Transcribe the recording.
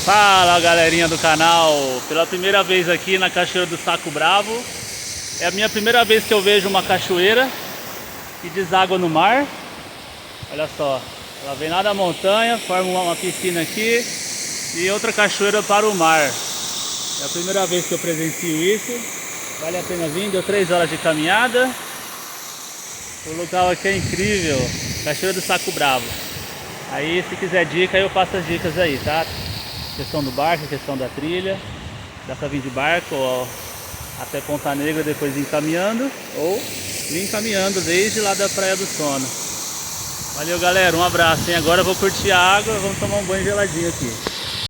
Fala galerinha do canal, pela primeira vez aqui na Cachoeira do Saco Bravo. É a minha primeira vez que eu vejo uma cachoeira que deságua no mar. Olha só, ela vem lá da montanha, forma uma piscina aqui e outra cachoeira para o mar. É a primeira vez que eu presencio isso. Vale a pena vir, deu 3 horas de caminhada. O local aqui é incrível, Cachoeira do Saco Bravo. Aí se quiser dica, eu passo as dicas aí, tá? Questão do barco, questão da trilha. Dá pra vir de barco ó, até Ponta Negra, depois vir caminhando, ou vir caminhando desde lá da Praia do Sono. Valeu galera, um abraço, hein? Agora eu vou curtir a água, vamos tomar um banho geladinho aqui.